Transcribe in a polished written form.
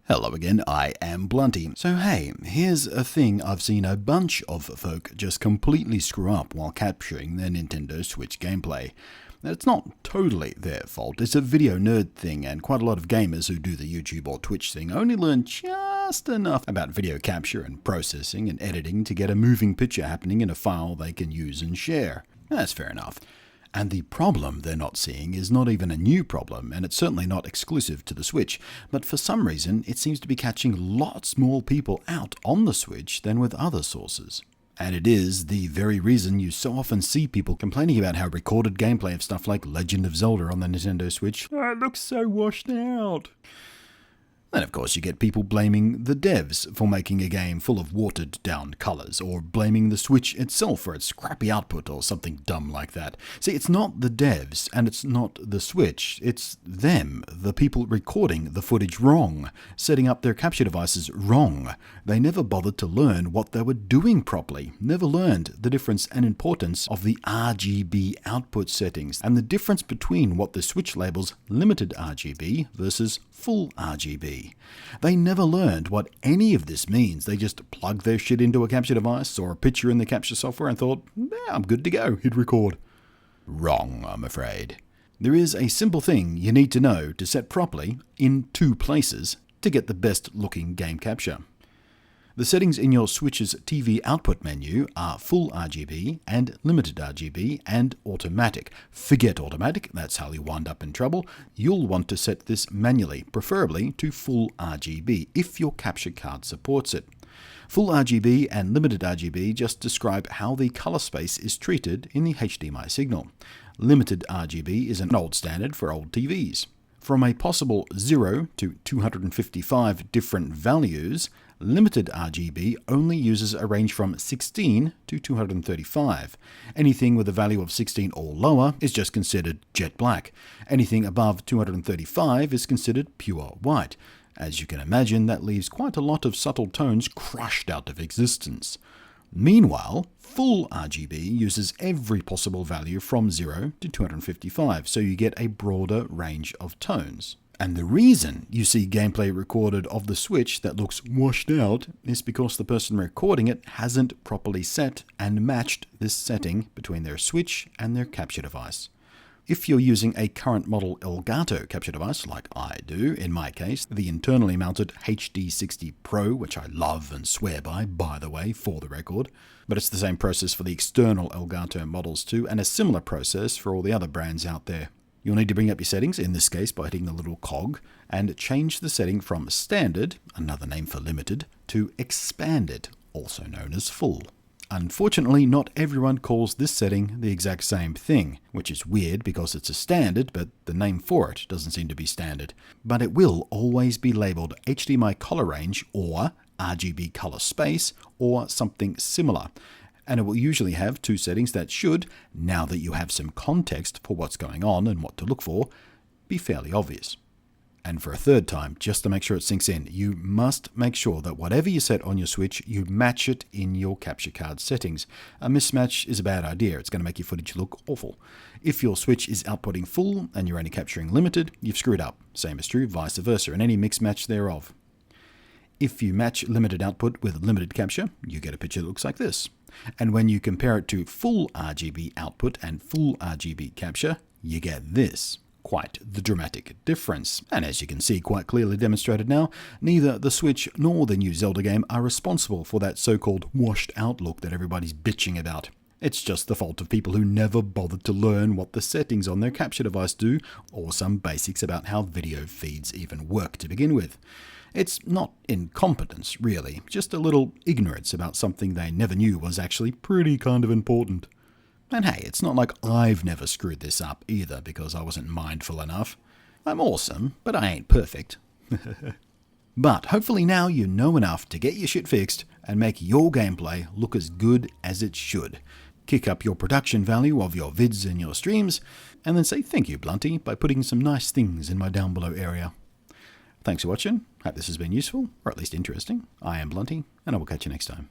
Hello again, I am Blunty. So hey, here's a thing I've seen a bunch of folk just completely screw up while capturing their Nintendo Switch gameplay. Now, it's not totally their fault, it's a video nerd thing, and quite a lot of gamers who do the YouTube or Twitch thing only learn just enough about video capture and processing and editing to get a moving picture happening in a file they can use and share. That's fair enough. And the problem they're not seeing is not even a new problem, and it's certainly not exclusive to the Switch, but for some reason it seems to be catching lots more people out on the Switch than with other sources. And it is the very reason you so often see people complaining about how recorded gameplay of stuff like Legend of Zelda on the Nintendo Switch, it looks so washed out. Then of course you get people blaming the devs for making a game full of watered down colours, or blaming the Switch itself for its crappy output or something dumb like that. See, it's not the devs and it's not the Switch, it's them, the people recording the footage wrong, setting up their capture devices wrong. They never bothered to learn what they were doing properly, never learned the difference and importance of the RGB output settings, and the difference between what the Switch labels limited RGB versus full RGB. They never learned what any of this means. They just plugged their shit into a capture device or a picture in the capture software and thought, yeah, I'm good to go, hit record. Wrong, I'm afraid. There is a simple thing you need to know to set properly in two places to get the best looking game capture. The settings in your Switch's TV output menu are full RGB and limited RGB and automatic. Forget automatic, that's how you wind up in trouble. You'll want to set this manually, preferably to full RGB if your capture card supports it. Full RGB and limited RGB just describe how the color space is treated in the HDMI signal. Limited RGB is an old standard for old TVs. From a possible 0 to 255 different values, limited RGB only uses a range from 16 to 235. Anything with a value of 16 or lower is just considered jet black. Anything above 235 is considered pure white. As you can imagine, that leaves quite a lot of subtle tones crushed out of existence. Meanwhile, full RGB uses every possible value from 0 to 255, so you get a broader range of tones. And the reason you see gameplay recorded of the Switch that looks washed out is because the person recording it hasn't properly set and matched this setting between their Switch and their capture device. If you're using a current model Elgato capture device, like I do, in my case, the internally mounted HD60 Pro, which I love and swear by the way, for the record, but it's the same process for the external Elgato models too, and a similar process for all the other brands out there. You'll need to bring up your settings, in this case by hitting the little cog, and change the setting from standard, another name for limited, to expanded, also known as full. Unfortunately, not everyone calls this setting the exact same thing, which is weird because it's a standard, but the name for it doesn't seem to be standard. But it will always be labeled HDMI color range or RGB color space or something similar. And it will usually have two settings that should, now that you have some context for what's going on and what to look for, be fairly obvious. And for a third time, just to make sure it sinks in, you must make sure that whatever you set on your Switch, you match it in your capture card settings. A mismatch is a bad idea. It's going to make your footage look awful. If your Switch is outputting full and you're only capturing limited, you've screwed up. Same is true, vice versa, and any mix match thereof. If you match limited output with limited capture, you get a picture that looks like this. And when you compare it to full RGB output and full RGB capture, you get this. Quite the dramatic difference. And as you can see quite clearly demonstrated now, neither the Switch nor the new Zelda game are responsible for that so-called washed out look that everybody's bitching about. It's just the fault of people who never bothered to learn what the settings on their capture device do, or some basics about how video feeds even work to begin with. It's not incompetence, really, just a little ignorance about something they never knew was actually pretty kind of important. And hey, it's not like I've never screwed this up either because I wasn't mindful enough. I'm awesome, but I ain't perfect. But hopefully now you know enough to get your shit fixed and make your gameplay look as good as it should. Kick up your production value of your vids and your streams, and then say thank you, Blunty, by putting some nice things in my down below area. Thanks for watching. Hope this has been useful, or at least interesting. I am Blunty, and I will catch you next time.